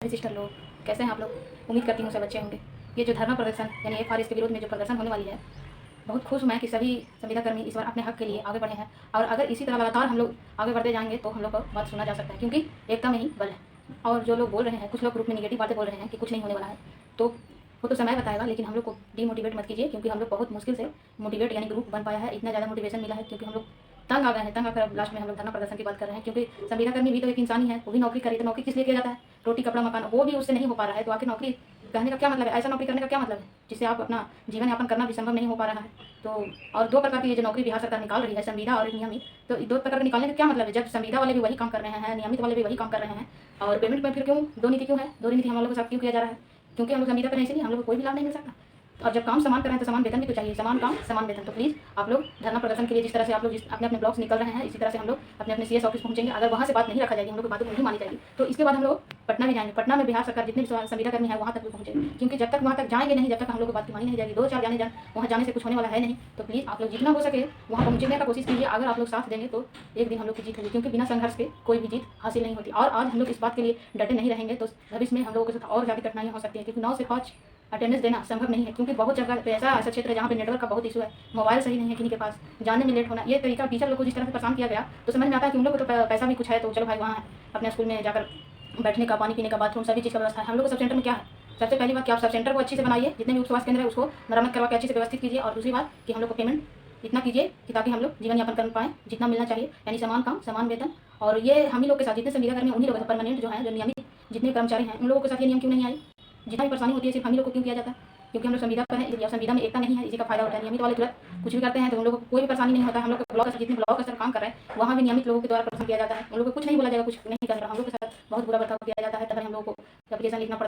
सभी सिस्टर लोग, कैसे हैं आप लोग? उम्मीद करती हूँ सब अच्छे होंगे। ये जो धरना प्रदर्शन यानी एफआरएस के विरोध में जो प्रदर्शन होने वाली है, बहुत खुश हूँ मैं कि सभी संविदा कर्मी इस बार अपने हक के लिए आगे बढ़े हैं। और अगर इसी तरह लगातार हम लोग आगे बढ़ते जाएंगे तो हम लोग का बात सुना जा सकता है, क्योंकि एकता में ही बल है। और जो लोग बोल रहे हैं, कुछ लोग ग्रुप में नेगेटिव बातें बोल रहे हैं कि कुछ नहीं होने वाला है, तो वो तो समय बताएगा, लेकिन हम लोग को डीमोटिवेट मत कीजिए, क्योंकि हम लोग बहुत मुश्किल से मोटिवेट यानी ग्रुप बन पाया है। इतना ज़्यादा मोटिवेशन मिला है क्योंकि हम लोग तंग आ गए हैं। तंग आकर अब लास्ट में हम लोग धरना प्रदर्शन की बात कर रहे हैं, क्योंकि संविदा कर्मी भी तो एक इंसान ही है, वो भी नौकरी करे, तो नौकरी किस लिए किया जाता है? रोटी कपड़ा मकान, वो भी उससे नहीं हो पा रहा है, तो आखिर नौकरी कहने का क्या मतलब है? ऐसा नौकरी करने का क्या मतलब है जिससे आप अपना जीवन यापन करना भी संभव नहीं हो पा रहा है? तो और दो प्रकार की ये जो नौकरी बिहार सरकार निकाल रही है, संविदा और नियमित, तो दो प्रकार के निकालने का क्या मतलब है? जब संविदा वाले भी वही काम कर रहे हैं, नियमित वाले भी वही काम कर रहे हैं, और पेमेंट में फिर क्यों दो नीति क्यों है? दो नीति हम लोगों के साथ क्यों किया जा रहा है? क्योंकि हम लोग संविदा पर इसलिए हम लोग को कोई भी लाभ नहीं मिल सकता। और जब काम समान कर रहे हैं तो समान वेतन भी तो चाहिए। समान काम समान वेतन। तो प्लीज़ आप लोग धरना प्रदर्शन के लिए जिस तरह से आप लोग अपने अपने ब्लॉक्स निकल रहे हैं, इसी तरह से हम लोग अपने अपने सीएस ऑफिस पहुंचेंगे। अगर वहाँ से बात नहीं रखा जाएगी, हम लोग की बातों को नहीं मानी जाएगी, तो इसके बाद हम लोग पटना भी जाएंगे। पटना में बिहार सरकार जितने भी संविदा कर्मी है वहाँ तक भी पहुँचेंगे, क्योंकि जब तक वहाँ तक जाएंगे नहीं, जब तक हम लोग की बात मानी नहीं जाएगी, दो चार वहाँ जाने से कुछ होने वाला है नहीं। तो प्लीज़ आप लोग जितना हो सके वहाँ पहुँचने का कोशिश कीजिए। अगर आप लोग साथ देंगे तो एक दिन हम लोग की जीत होगी, क्योंकि बिना संघर्ष के कोई भी जीत हासिल नहीं होती। और आज हम लोग इस बात के लिए डटे नहीं रहेंगे तो भविष्य में हम लोगों के साथ और ज़्यादा कठिनाइयाँ हो सकती है, क्योंकि 9 से 5 अटेंडेंस देना संभव नहीं है, क्योंकि बहुत जगह पे ऐसा क्षेत्र है जहाँ पे नेटवर्क का बहुत इशू है, मोबाइल सही नहीं है किन्हीं के पास, जाने में लेट होना, ये तरीका टीचर लोग को जिस तरह से परेशान किया गया, तो समझ में आता है कि उन लोग को तो पैसा भी कुछ है, तो चलो भाई वहाँ अपने स्कूल में जाकर बैठने का, पानी पीने का, बाथरूम, सभी चीज़ का व्यवस्था है। हम लोग को सब सेंटर में क्या है? सबसे पहली बात कि आप सब सेंटर को अच्छे से बनाइए, जितने भी उप स्वास्थ्य केंद्र है उसको मरम्मत करवा के अच्छे से व्यवस्थित कीजिए। और दूसरी बात कि हम लोग को पेमेंट इतना कीजिए कि ताकि हम लोग जीवन यापन कर पाएँ जितना मिलना चाहिए, यानी समान काम समान वेतन। और ये हम ही लोग के साथ जितने संविदा कर्मी उन्हीं लोग परमानेंट जो है, जो नियमित जितने कर्मचारी हैं, उन लोगों के साथ ये नियम क्यों नहीं आई? जितना भी परेशानी होती है सिर्फ हम ही लोग को क्यों किया जाता है? क्योंकि हम लोग संविदा पर हैं, या संविदा में एकता नहीं है, इसी का फायदा होता है। नियमित वाले तुरंत कुछ भी करते हैं तो उन लोगों को कोई भी परेशानी नहीं होता है। हम लोग ब्लॉक जितने ब्लॉक स्तर काम कर रहे हैं वहाँ भी नियमित लोगों के द्वारा प्रदर्शन किया जाता है, उन लोगों को कुछ नहीं बोला जाएगा, कुछ नहीं कर रहा, हम लोग के साथ बहुत बुरा बर्ताव किया जाता है, तब हम लोगों को एप्लीकेशन लिखना पड़ता है।